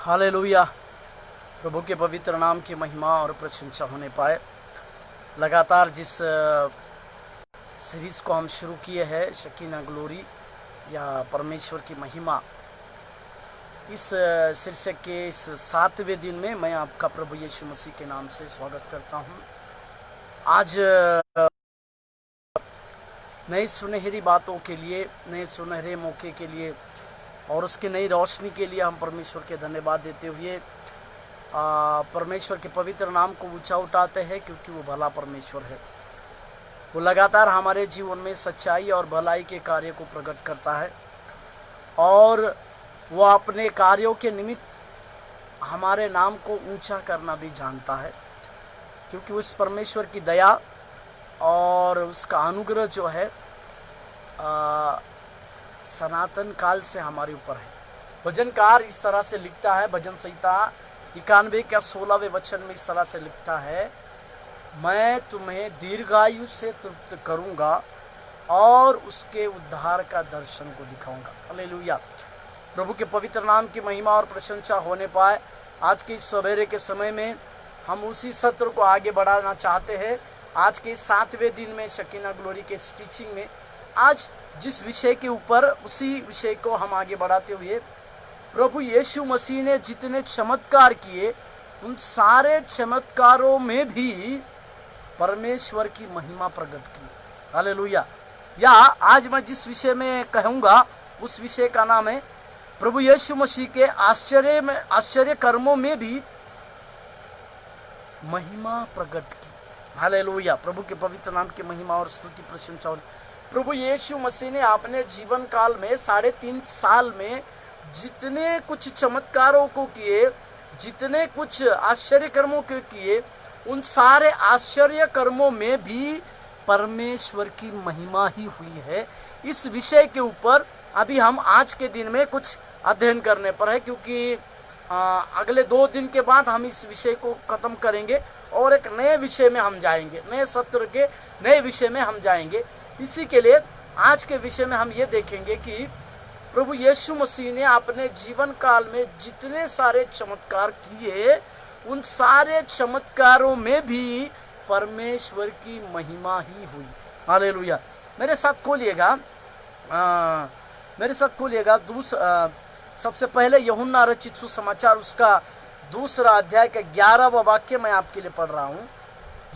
Hallelujah. प्रभु के पवित्र नाम की महिमा और प्रशंसा होने पाए। लगातार जिस सीरीज़ को हम शुरू किए हैं, शकीना ग्लोरी या परमेश्वर की महिमा, इस शीर्षक के इस 7वें दिन में मैं आपका प्रभु यीशु मसीह के नाम से स्वागत करता हूं। आज नई सुनहरी बातों के लिए, नए सुनहरे मौके के लिए और उसकी नई रोशनी के लिए हम परमेश्वर के धन्यवाद देते हुए परमेश्वर के पवित्र नाम को ऊंचा उठाते हैं, क्योंकि वो भला परमेश्वर है। वो लगातार हमारे जीवन में सच्चाई और भलाई के कार्य को प्रकट करता है और वो अपने कार्यों के निमित्त हमारे नाम को ऊंचा करना भी जानता है, क्योंकि उस परमेश्वर की दया और उसका अनुग्रह जो है सनातन काल से हमारे ऊपर है। भजनकार इस तरह से लिखता है, भजन संहिता 91 का 16वें वचन में इस तरह से लिखता है, मैं तुम्हें दीर्घायु से तृप्त करूंगा और उसके उद्धार का दर्शन को दिखाऊंगा। हालेलुया। प्रभु के पवित्र नाम की महिमा और प्रशंसा होने पाए। आज के इस सवेरे के समय में हम उसी सत्र को आगे बढ़ाना चाहते हैं। आज के 7वें दिन में शकीना ग्लोरी के टीचिंग में आज जिस विषय के ऊपर, उसी विषय को हम आगे बढ़ाते हुए, प्रभु यीशु मसीह ने जितने चमत्कार किए उन सारे चमत्कारों में भी परमेश्वर की महिमा प्रकट की। हालेलुया। या आज मैं जिस विषय में कहूँगा उस विषय का नाम है प्रभु यीशु मसीह के आश्चर्य कर्मों में भी महिमा प्रकट की। हालेलुया। प्रभु के पवित्र नाम की महिमा और स्तुति प्रशंसा। प्रभु यीशु मसीह ने अपने जीवन काल में 3.5 साल में जितने कुछ चमत्कारों को किए, जितने कुछ आश्चर्य कर्मों को किए, उन सारे आश्चर्य कर्मों में भी परमेश्वर की महिमा ही हुई है। इस विषय के ऊपर अभी हम आज के दिन में कुछ अध्ययन करने पर है, क्योंकि अगले 2 दिन के बाद हम इस विषय को खत्म करेंगे और एक नए विषय में हम जाएंगे, नए सत्र के नए विषय में हम जाएंगे। इसी के लिए आज के विषय में हम ये देखेंगे कि प्रभु यीशु मसीह ने अपने जीवन काल में जितने सारे चमत्कार किए, उन सारे चमत्कारों में भी परमेश्वर की महिमा ही हुई। हालेलुया। मेरे साथ खोलिएगा सबसे पहले यूहन्ना रचित सुसमाचार उसका 2 अध्याय का 11वां वाक्य मैं आपके लिए पढ़ रहा हूँ।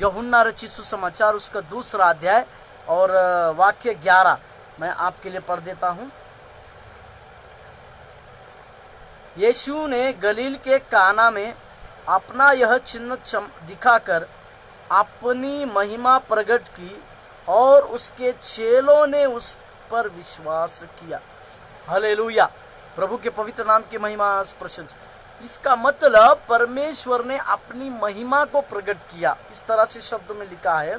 यूहन्ना रचित सुसमाचार उसका 2 अध्याय और वाक्य 11 मैं आपके लिए पढ़ देता हूँ। यीशु ने गलील के काना में अपना यह चिन्ह दिखाकर अपनी महिमा प्रकट की और उसके चेलों ने उस पर विश्वास किया। हालेलुया। प्रभु के पवित्र नाम की महिमा प्रशंसा। इसका मतलब परमेश्वर ने अपनी महिमा को प्रकट किया, इस तरह से शब्द में लिखा है।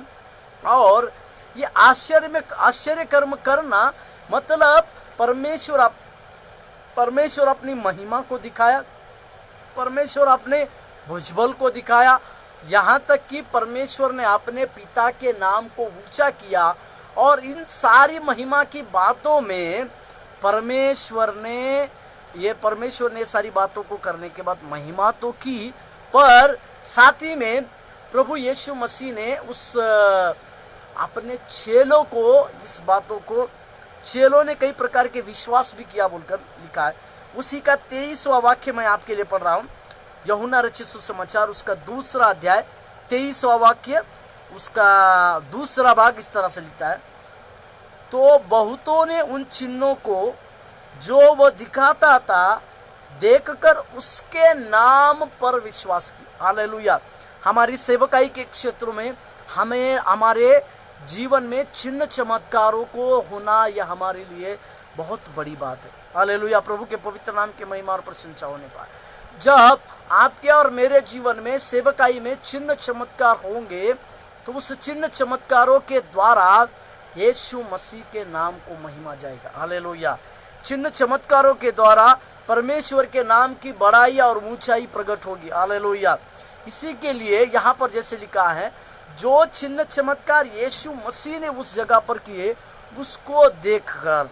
और ये आश्चर्य कर्म करना मतलब परमेश्वर अपनी महिमा को दिखाया, परमेश्वर अपने भुजबल को दिखाया, यहाँ तक कि परमेश्वर ने अपने पिता के नाम को ऊंचा किया। और इन सारी महिमा की बातों में परमेश्वर ने सारी बातों को करने के बाद महिमा तो की, पर साथ ही में प्रभु यीशु मसीह ने उस अपने चेलों को, इस बातों को चेलों ने कई प्रकार के विश्वास भी किया बोलकर लिखा है। उसी का 23वां वाक्य मैं आपके लिए पढ़ रहा हूँ। यूहन्ना रचित सुसमाचार उसका 2 अध्याय 23वां वाक्य उसका 2 भाग इस तरह से लिखता है, तो बहुतों ने उन चिन्हों को जो वह दिखाता था देखकर उसके नाम पर विश्वास किया। हालेलुया। हमारी सेवकाई के क्षेत्र में हमें हमारे जीवन में चिन्ह चमत्कारों को होना यह हमारे लिए बहुत बड़ी बात है। हालेलुया। प्रभु के पवित्र नाम की महिमा और प्रशंसा होने पाए। जब आपके और मेरे जीवन में सेवकाई में चिन्ह चमत्कार होंगे, तो उस चिन्ह चमत्कारों के द्वारा यीशु मसीह के नाम को महिमा जाएगा। हालेलुया। चिन्ह चमत्कारों के द्वारा परमेश्वर के नाम की बड़ाई और ऊंचाई प्रकट होगी। हालेलुया। इसी के लिए यहाँ पर जैसे लिखा है, जो चिन्ह चमत्कार यीशु मसीह ने उस जगह पर किए, उसको देखकर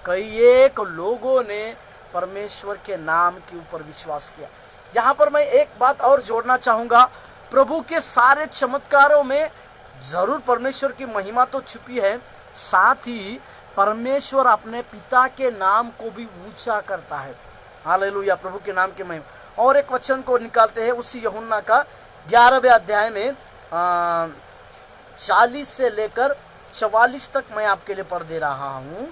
कई एक लोगों ने परमेश्वर के नाम के ऊपर विश्वास किया। यहाँ पर मैं एक बात और जोड़ना चाहूँगा, प्रभु के सारे चमत्कारों में जरूर परमेश्वर की महिमा तो छुपी है, साथ ही परमेश्वर अपने पिता के नाम को भी ऊंचा करता है। हालेलुया, प्रभु के नाम की महिमा। और एक वचन को निकालते हैं उसी यूहन्ना का 11वें अध्याय में 40 से लेकर 44 तक मैं आपके लिए पढ़ दे रहा हूँ।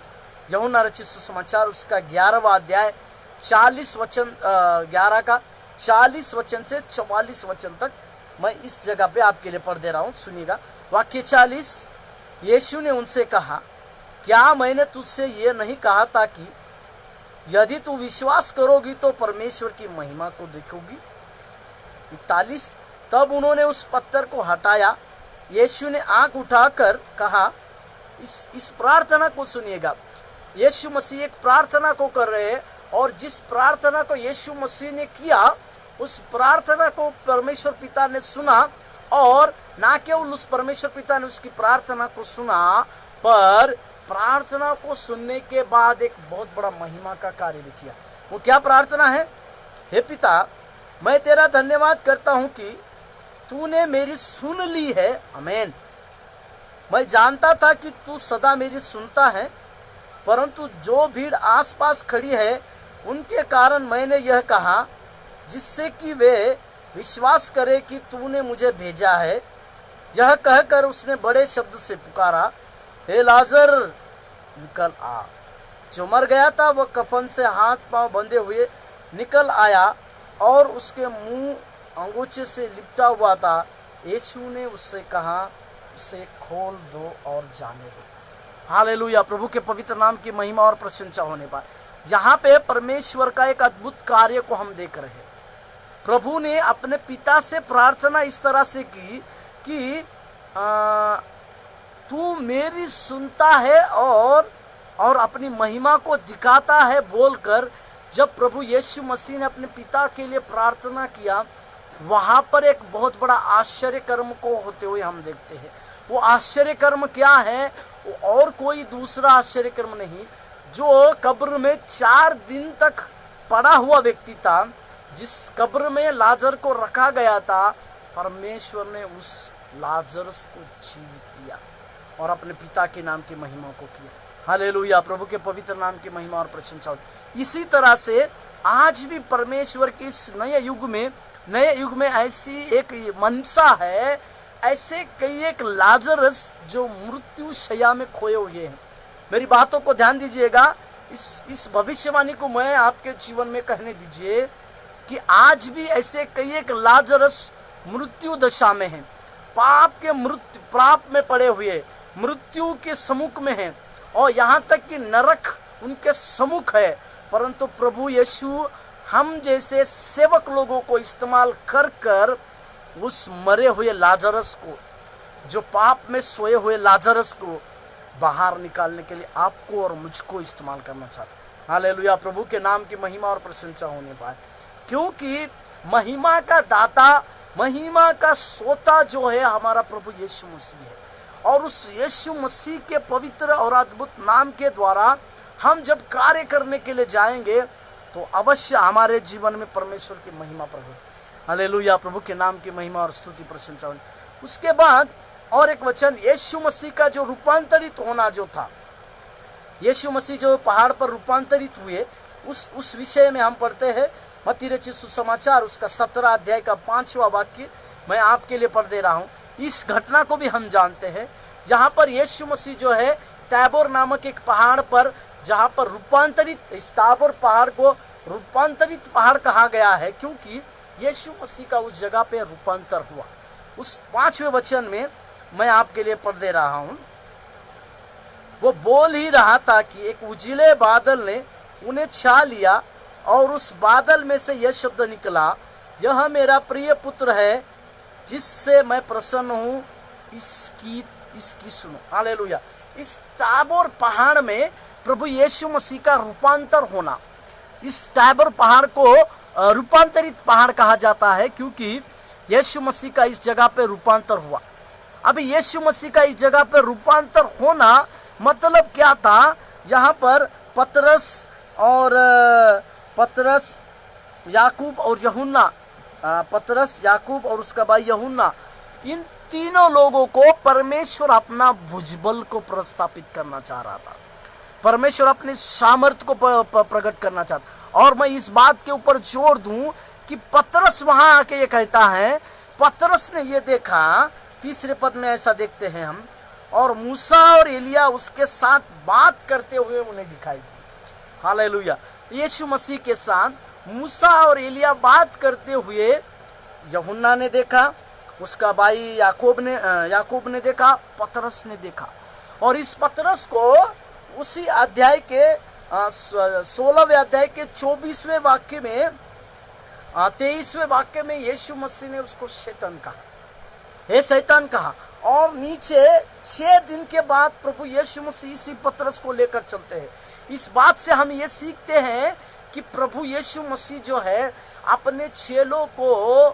यूहन्ना रचित सुसमाचार उसका 11वां अध्याय 40 वचन 11 का 40 वचन से 44 वचन तक मैं इस जगह पे आपके लिए पढ़ दे रहा हूँ। सुनिएगा, वाक्य 40। यीशु ने उनसे कहा, क्या मैंने तुझसे ये नहीं कहा था कि यदि तू विश्वास करोगी तो परमेश्वर की महिमा को देखोगी? 41। तब उन्होंने उस पत्थर को हटाया। यीशु ने आंख उठाकर कहा, इस प्रार्थना को सुनिएगा। यीशु मसीह एक प्रार्थना को कर रहे हैं, और जिस प्रार्थना को यीशु मसीह ने किया उस प्रार्थना को परमेश्वर पिता ने सुना, और ना केवल उस परमेश्वर पिता ने उसकी प्रार्थना को सुना, पर प्रार्थना को सुनने के बाद एक बहुत बड़ा महिमा का कार्य भी किया। वो क्या प्रार्थना है? हे पिता, मैं तेरा धन्यवाद करता हूं कि तूने मेरी सुन ली है। आमीन। मैं जानता था कि तू सदा मेरी सुनता है, परंतु जो भीड़ आसपास खड़ी है उनके कारण मैंने यह कहा, जिससे कि वे विश्वास करे कि तूने मुझे भेजा है। यह कहकर उसने बड़े शब्द से पुकारा, हे लाजर निकल आ। जो मर गया था वह कफन से हाथ पांव बंधे हुए निकल आया, और उसके मुंह अंगूछे से लिपटा हुआ था। यीशु ने उससे कहा, उसे खोल दो और जाने दो। हालेलुया, प्रभु के पवित्र नाम की महिमा और प्रशंसा होने पर यहाँ पे परमेश्वर का एक अद्भुत कार्य को हम देख रहे हैं। प्रभु ने अपने पिता से प्रार्थना इस तरह से की कि तू मेरी सुनता है और अपनी महिमा को दिखाता है बोलकर जब प्रभु यीशु मसीह ने अपने पिता के लिए प्रार्थना किया, वहाँ पर एक बहुत बड़ा आश्चर्य कर्म को होते हुए हम देखते हैं। वो आश्चर्य कर्म क्या है? वो और कोई दूसरा आश्चर्य कर्म नहीं, जो कब्र में 4 दिन तक पड़ा हुआ व्यक्ति था, जिस कब्र में लाजर को रखा गया था, परमेश्वर ने उस लाजरस को जीवित किया और अपने पिता के नाम की महिमा को किया। हालेलुया, प्रभु के पवित्र नाम की महिमा और प्रशंसा हो। इसी तरह से आज भी परमेश्वर के इस नए युग में ऐसी एक मनसा है, ऐसे कई एक लाजरस जो मृत्यु शैया में खोए हुए हैं। मेरी बातों को ध्यान दीजिएगा, इस भविष्यवाणी को मैं आपके जीवन में कहने दीजिए कि आज भी ऐसे कई एक लाजरस मृत्यु दशा में हैं, पाप में पड़े हुए, मृत्यु के सम्मुख में हैं, और यहाँ तक कि नरक उनके सम्मुख है। परंतु प्रभु यीशु हम जैसे सेवक लोगों को इस्तेमाल कर उस मरे हुए लाजरस को, जो पाप में सोए हुए लाजरस को बाहर निकालने के लिए आपको और मुझको इस्तेमाल करना चाहता है। हालेलुया, प्रभु के नाम की महिमा और प्रशंसा होने पाए, क्योंकि महिमा का दाता, महिमा का सोता जो है हमारा प्रभु यीशु मसीह है। और उस यीशु मसीह के पवित्र और अद्भुत नाम के द्वारा हम जब कार्य करने के लिए जाएंगे तो अवश्य हमारे जीवन में परमेश्वर की महिमा प्रकट होगी। हालेलुया, प्रभु के नाम की महिमा और स्तुति प्रशंसा होगी। उसके बाद और एक वचन, यीशु मसीह का जो रूपांतरित होना जो था, यीशु मसीह जो पहाड़ पर रूपांतरित हुए, उस विषय में हम पढ़ते हैं मत्ती रचित सुसमाचार उसका 17 अध्याय का 5वां वाक्य मैं आपके लिए पढ़ दे रहा हूँ। इस घटना को भी हम जानते हैं, जहाँ पर यीशु मसीह जो है तैबोर नामक एक पहाड़ पर, जहाँ पर रूपांतरित, इस ताबोर पहाड़ को रूपांतरित पहाड़ कहा गया है क्योंकि यीशु मसीह का उस जगह पे रूपांतर हुआ। उस 5वें वचन में मैं आपके लिए पढ़ दे रहा हूँ। वो बोल ही रहा था कि एक उजिले बादल ने उन्हें छा लिया, और उस बादल में से यह शब्द निकला, यह मेरा प्रिय पुत्र है जिससे मैं प्रसन्न हूँ, इसकी सुनो। हालेलुया। इस ताबोर पहाड़ में प्रभु यीशु मसीह का रूपांतर होना, इस ताबोर पहाड़ को रूपांतरित पहाड़ कहा जाता है क्योंकि यीशु मसीह का इस जगह पे रूपांतर हुआ। अभी यीशु मसीह का इस जगह पे रूपांतर होना मतलब क्या था? यहाँ पर पतरस और पतरस, याकूब और यूहन्ना, पतरस, याकूब और उसका भाई यूहन्ना, इन तीनों लोगों को परमेश्वर अपना भुजबल को प्रस्थापित करना चाह रहा था। परमेश्वर अपने सामर्थ्य को प्रकट करना चाहता। और मैं इस बात के ऊपर जोर दूं कि पतरस वहां आके ये कहता है, पतरस ने ये देखा, तीसरे पद में ऐसा देखते हैं हम, और मूसा और एलिया उसके साथ बात करते हुए उन्हें दिखाई दी। हालेलुया। यीशु मसीह के साथ मूसा और एलिया बात करते हुए यूहन्ना ने देखा, उसका भाई याकूब ने देखा, पतरस ने देखा। और इस पतरस को उसी अध्याय के 16वें अध्याय के 24वें वाक्य में, 23वें वाक्य में यीशु मसीह ने उसको शैतान कहा, हे शैतान कहा। और नीचे 6 दिन के बाद प्रभु यीशु मसीह इसी पतरस को लेकर चलते हैं। इस बात से हम ये सीखते हैं कि प्रभु यीशु मसीह जो है अपने चेलों को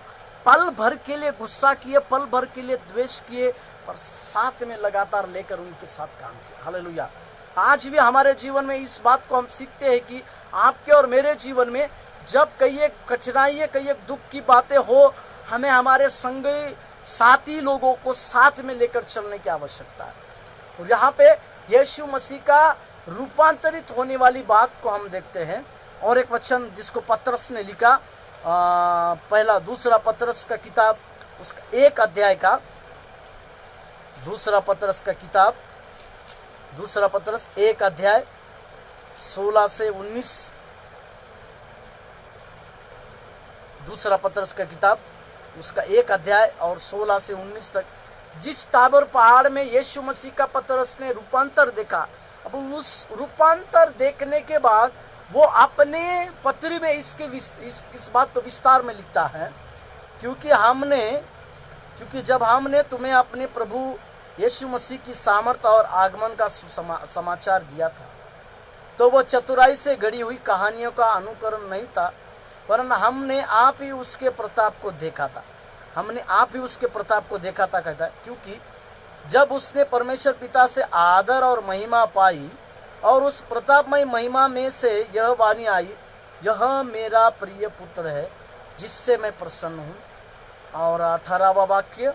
पल भर के लिए गुस्सा किए, पल भर के लिए द्वेष किए, पर साथ में लगातार लेकर उनके साथ काम किया। हालेलुया। आज भी हमारे जीवन में इस बात को हम सीखते हैं कि आपके और मेरे जीवन में जब कई एक कठिनाई, कई एक दुख की बातें हो, हमें हमारे संगी साथी लोगों को साथ में लेकर चलने की आवश्यकता है। और यहाँ पे यीशु मसीह का रूपांतरित होने वाली बात को हम देखते हैं। और एक वचन जिसको पतरस ने लिखा, दूसरा पतरस का किताब, उसका 1 अध्याय का, दूसरा पतरस 1 अध्याय 16 से 19, दूसरा पतरस का किताब उसका 1 अध्याय और 16 से 19 तक। जिस ताबर पहाड़ में यीशु मसीह का पतरस ने रूपांतर देखा, अब उस रूपांतर देखने के बाद वो अपने पत्री में इस बात को विस्तार में लिखता है, क्योंकि जब हमने तुम्हें अपने प्रभु यीशु मसीह की सामर्थ और आगमन का समाचार दिया था, तो वो चतुराई से गढ़ी हुई कहानियों का अनुकरण नहीं था, वरन हमने आप ही उसके प्रताप को देखा था। कहता है, क्योंकि जब उसने परमेश्वर पिता से आदर और महिमा पाई और उस प्रतापमय महिमा में से यह वाणी आई, यह मेरा प्रिय पुत्र है जिससे मैं प्रसन्न हूँ। और 18वां वाक्य,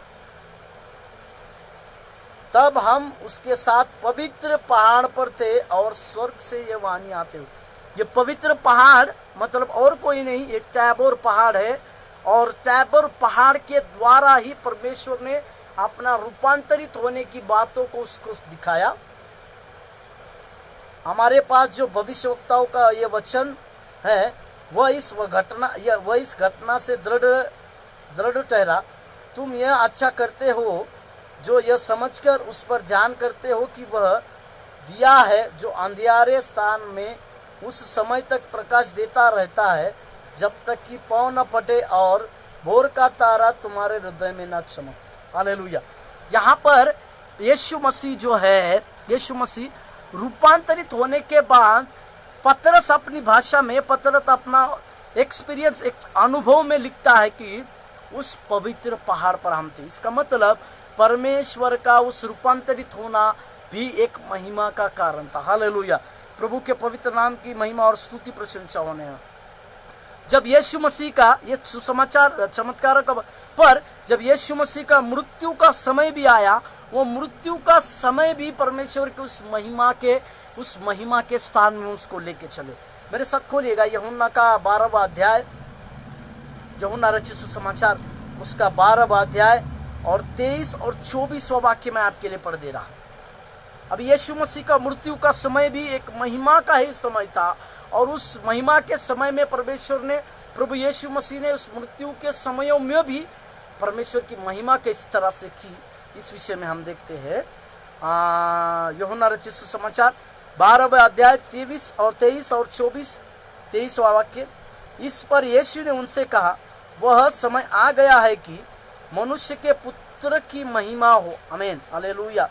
तब हम उसके साथ पवित्र पहाड़ पर थे और स्वर्ग से यह वाणी आते हुए। ये पवित्र पहाड़ मतलब और कोई नहीं, एक टैबोर पहाड़ है। और टैबोर पहाड़ के द्वारा ही परमेश्वर ने अपना रूपांतरित होने की बातों को उसको दिखाया। हमारे पास जो भविष्यवक्ताओं का ये वचन है, वह इस घटना से दृढ़ ठहरा। तुम यह अच्छा करते हो जो यह समझकर उस पर ध्यान करते हो कि वह दिया है जो अंधियारे स्थान में उस समय तक प्रकाश देता रहता है जब तक कि पाँव न फटे और भोर का तारा तुम्हारे हृदय में न चमक। हालेलुया। यहाँ पर यीशु मसीह रूपांतरित होने के बाद पतरस अपनी भाषा में, पतरस अपना एक्सपीरियंस, एक अनुभव में लिखता है कि उस पवित्र पहाड़ पर हम थे। इसका मतलब परमेश्वर का उस रूपांतरित होना भी एक महिमा का कारण था। हालेलुया। प्रभु के पवित्र नाम की महिमा और स्तुति प्रशंसा होने हैं। जब यीशु मसीह का ये सुसमाचार चमत्कार पर जब यीशु मसीह का मृत्यु का समय भी आया, वो मृत्यु का समय भी परमेश्वर के उस महिमा के स्थान में उसको लेके चले। मेरे साथ खोलिएगा यूहन्ना का 12वां अध्याय, यूहन्ना रचित सुसमाचार उसका 12वां अध्याय और 23 और 24वां वाक्य मैं आपके लिए पढ़ दे रहा हूं। अब यीशु मसीह का मृत्यु का समय भी एक महिमा का ही समय था, और उस महिमा के समय में प्रभु यीशु मसीह ने उस मृत्यु के समयों में भी परमेश्वर की महिमा किस तरह से की, इस विषय में हम देखते हैं। यूहन्ना रचित सुसमाचार 12वां अध्याय 23 और 23वां वाक्य। इस पर यीशु ने उनसे कहा, वह समय आ गया है कि मनुष्य के पुत्र की महिमा हो। आमीन, हालेलुया।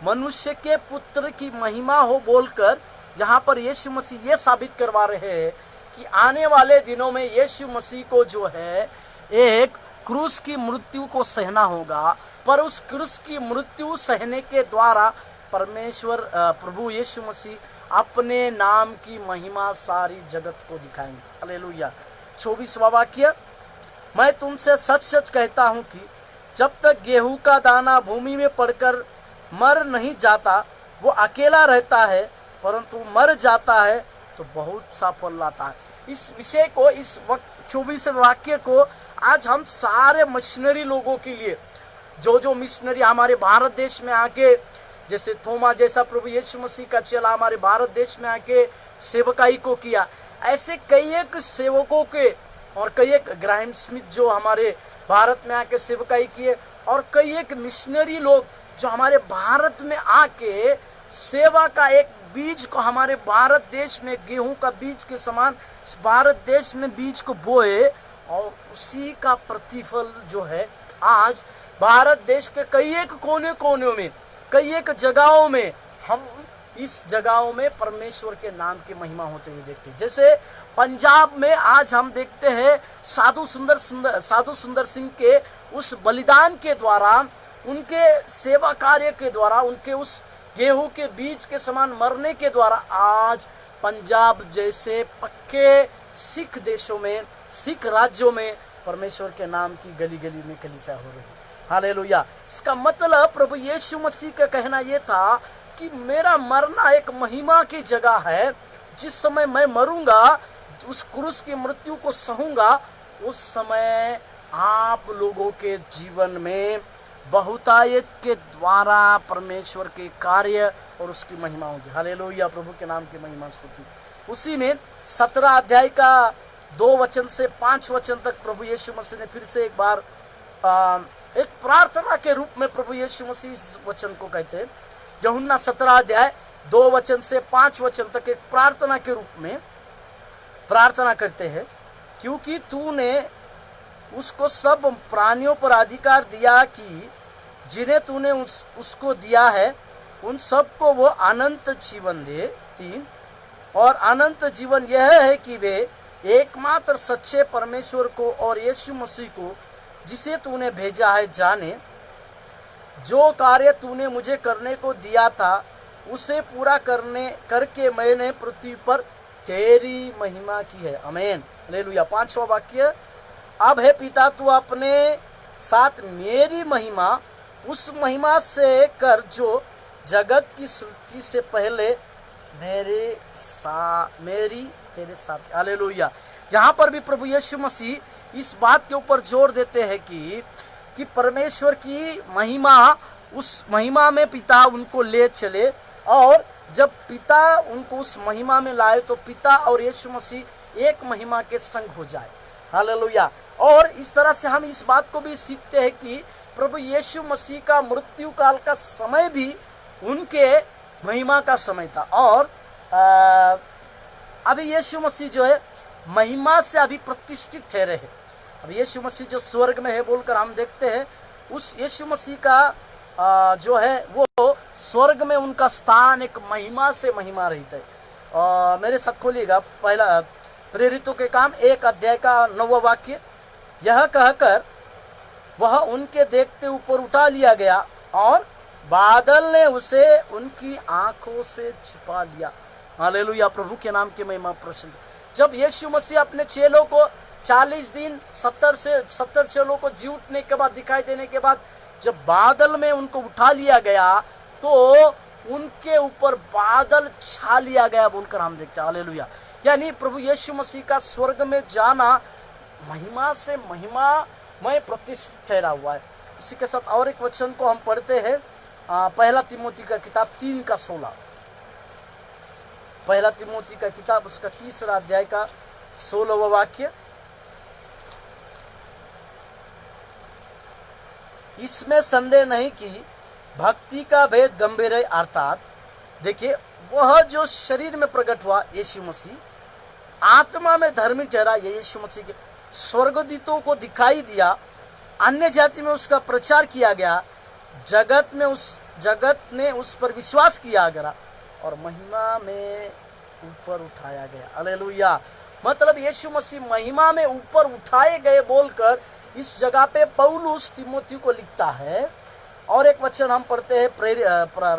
मनुष्य के पुत्र की महिमा हो बोलकर यहाँ पर यीशु मसीह ये साबित करवा रहे हैं कि आने वाले दिनों में यीशु मसीह को जो है एक क्रूस की मृत्यु को सहना होगा, पर उस क्रूस की मृत्यु सहने के द्वारा परमेश्वर प्रभु यीशु मसीह अपने नाम की महिमा सारी जगत को दिखाएंगे। हालेलुया। 24वां वाक्य, मैं तुमसे सच सच कहता हूँ कि जब तक गेहूं का दाना भूमि में पड़कर मर नहीं जाता वो अकेला रहता है, परंतु मर जाता है तो बहुत सा फल लाता है। इस विषय को, इस 24वें वाक्य को आज हम सारे मिशनरी लोगों के लिए, जो मिशनरी हमारे भारत देश में आके, जैसे थोमा जैसा प्रभु यीशु मसीह का चेला हमारे भारत देश में आके सेवकाई को किया, ऐसे कई एक सेवकों के, और कई एक ग्राहम स्मिथ जो हमारे भारत में आके सेवकाई किए, और कई एक मिशनरी लोग जो हमारे भारत में आके सेवा का एक बीज को हमारे भारत देश में गेहूं का बीज के समान भारत देश में बीज को बोए, और उसी का प्रतिफल जो है आज भारत देश के कई एक कोने कोने में, कई एक जगहों में, हम इस जगहों में परमेश्वर के नाम की महिमा होते हुए देखते हैं। जैसे पंजाब में आज हम देखते हैं साधु सुंदर सिंह के उस बलिदान के द्वारा, उनके सेवा कार्य के द्वारा, उनके उस गेहूं के बीज के समान मरने के द्वारा आज पंजाब जैसे पक्के सिख देशों में, सिख राज्यों में परमेश्वर के नाम की गली गली में कलीसिया हो रही है। हालेलुया। इसका मतलब प्रभु यीशु मसीह का कहना यह था कि मेरा मरना एक महिमा की जगह है। जिस समय मैं मरूंगा, उस क्रूस की मृत्यु को सहूंगा, उस समय आप लोगों के जीवन में बहुतायत के द्वारा परमेश्वर के कार्य और उसकी महिमा होगी। हालेलुया। प्रभु के नाम की महिमा स्तुति। उसी में 17 अध्याय का 2 वचन से 5 वचन तक प्रभु यीशु मसीह ने फिर से एक बार एक प्रार्थना के रूप में प्रभु यीशु मसीह इस वचन को कहते हैं। यूहन्ना 17 अध्याय 2 वचन से 5 वचन तक एक प्रार्थना के रूप में प्रार्थना करते हैं, क्योंकि तूने उसको सब प्राणियों पर अधिकार दिया कि जिन्हें तूने उसको दिया है उन सबको वो अनंत जीवन दे। 3, और अनंत जीवन यह है कि वे एकमात्र सच्चे परमेश्वर को और यीशु मसीह को जिसे तूने भेजा है जाने। जो कार्य तूने मुझे करने को दिया था उसे पूरा करके मैंने पृथ्वी पर तेरी महिमा की है। आमीन। हालेलुया। 5वां वाक्य, अब हे पिता तू अपने साथ मेरी महिमा उस महिमा से कर जो जगत की सृष्टि से पहले मेरी तेरे साथ। हालेलुया। यहाँ पर भी प्रभु यीशु मसीह इस बात के ऊपर जोर देते हैं कि परमेश्वर की महिमा, उस महिमा में पिता उनको ले चले, और जब पिता उनको उस महिमा में लाए तो पिता और यीशु मसीह एक महिमा के संग हो जाए। हालेलुया। और इस तरह से हम इस बात को भी सीखते हैं कि प्रभु यीशु मसीह का मृत्यु काल का समय भी उनके महिमा का समय था, और अभी यीशु मसीह जो है महिमा से अभी प्रतिष्ठित ठहरे हैं। अब यीशु मसीह जो स्वर्ग में है बोलकर हम देखते हैं, उस यीशु मसीह का जो है वो स्वर्ग में उनका स्थान एक महिमा से महिमा रहता है। मेरे साथ खोलिएगा पहला प्रेरितों के काम 1 अध्याय का 9वां वाक्य। यह कहकर वह उनके देखते ऊपर उठा लिया गया और बादल ने उसे उनकी आंखों से छिपा लिया। हालेलुया। प्रभु के नाम की महिमा प्रसन्न। जब यीशु मसीह अपने चेलों को 40 दिन 70 चेलों को जी उठने के बाद, दिखाई देने के बाद जब बादल में उनको उठा लिया गया तो उनके ऊपर बादल छा लिया गया बोलकर हम देखते हैं। हालेलुया। यानी प्रभु यीशु मसीह का स्वर्ग में जाना महिमा से महिमा में प्रतिष्ठित ठहरा हुआ है। इसी के साथ और एक वचन को हम पढ़ते हैं, पहला तिमोथी का किताब 3 का 16। पहला तिमोथी का किताब उसका 3रा अध्याय का 16वां वाक्य। इसमें संदेह नहीं कि भक्ति का भेद गंभीर है, अर्थात देखिए वह जो शरीर में प्रकट हुआ यीशु मसीह, आत्मा में धर्मी ठहरा, यीशु मसीह के स्वर्गदूतों को दिखाई दिया, अन्य जाति में उसका प्रचार किया गया, जगत ने उस पर विश्वास किया गया और महिमा में ऊपर उठाया गया। हालेलुया। मतलब यीशु मसीह महिमा में ऊपर उठाए गए बोलकर इस जगह पे पौलुस तिमोथी को लिखता है। और एक वचन हम पढ़ते हैं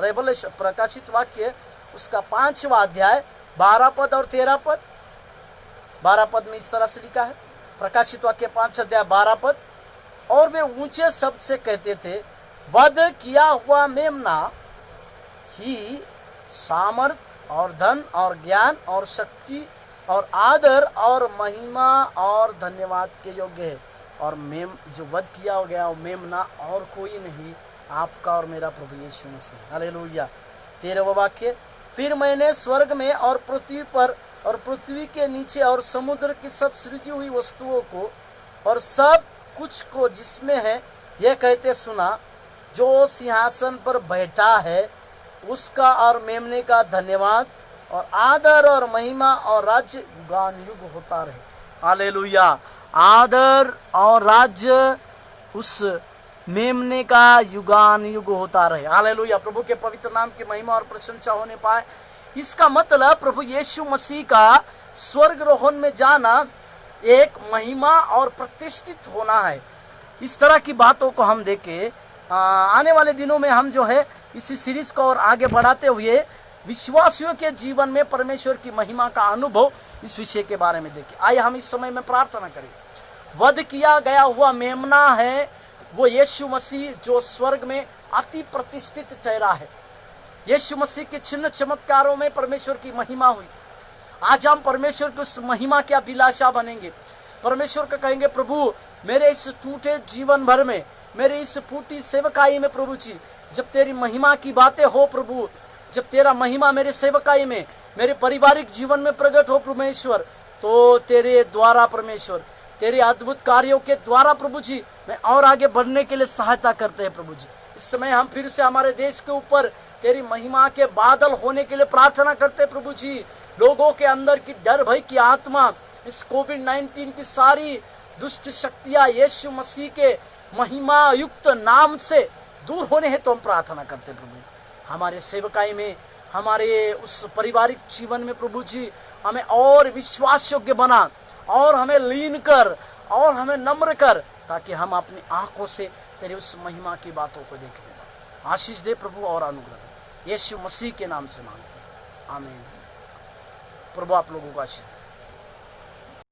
रेवलेशन प्रकाशित वाक्य उसका 5वां अध्याय 12 पद और 13 पद। 12 पद में इस तरह से लिखा है, प्रकाशित वाक्य 5 अध्याय 12 पद, और वे ऊंचे शब्द से कहते थे, वध किया हुआ मेमना ही सामर्थ और धन और ज्ञान और शक्ति और आदर और महिमा और धन्यवाद के योग्य है। और मेम जो वध किया हो गया वो मेमना और कोई नहीं, आपका और मेरा प्रभु यीशु मसीह। हालेलुया। 13वां वाक्य, फिर मैंने स्वर्ग में और पृथ्वी पर और पृथ्वी के नीचे और समुद्र की सब सृजी हुई वस्तुओं को और सब कुछ को जिसमें है यह कहते सुना, जो सिंहासन पर बैठा है उसका और मेमने का धन्यवाद और आदर और महिमा और राज्य युगान युग होता रहे। हालेलुया। आदर और राज्य उस मेमने का युगान युग होता रहे। हालेलुया। प्रभु के पवित्र नाम की महिमा और प्रशंसा होने पाए। इसका मतलब प्रभु यीशु मसीह का स्वर्गरोहण में जाना एक महिमा और प्रतिष्ठित होना है। इस तरह की बातों को हम देखें। आने वाले दिनों में हम जो है इसी सीरीज को और आगे बढ़ाते हुए विश्वासियों के जीवन में परमेश्वर की महिमा का अनुभव, इस विषय के बारे में देखें। आइए हम इस समय में प्रार्थना करें। वध किया गया हुआ मेमना है वो यीशु मसीह, जो स्वर्ग में अति प्रतिष्ठित चेहरा है। यीशु मसीह के चिन्ह चमत्कारों में परमेश्वर की महिमा हुई। आज हम परमेश्वर की उस महिमा के अभिलाषा बनेंगे। परमेश्वर को कहेंगे, प्रभु मेरे इस टूटे जीवन भर में, मेरे इस फूटी सेवकाई में प्रभु जी, जब तेरी महिमा की बातें हो प्रभु, जब तेरा महिमा मेरे सेवकाई में, मेरे पारिवारिक जीवन में प्रकट हो परमेश्वर, तो तेरे द्वारा परमेश्वर, तेरे अद्भुत कार्यों के द्वारा प्रभु जी मैं और आगे बढ़ने के लिए सहायता करते हैं प्रभु जी। इस समय हम फिर से हमारे देश के ऊपर तेरी महिमा के बादल होने के लिए प्रार्थना करते हैं प्रभु जी। लोगों के अंदर की डर भय की आत्मा, इस कोविड-19 की सारी दुष्ट शक्तियां यीशु मसीह के महिमा युक्त नाम से दूर होने हैं, तो हम प्रार्थना करते हैं प्रभु। हमारे सेवकाई में, हमारे उस पारिवारिक जीवन में प्रभु जी हमें और विश्वास योग्य बना, और हमें लीन कर, और हमें नम्र कर, ताकि हम अपनी आंखों से तेरी उस महिमा की बातों को देखें। आशीष दे प्रभु और अनुग्रह दे, यीशु मसीह के नाम से मांगते हैं, आमीन। प्रभु आप लोगों को आशीष दे।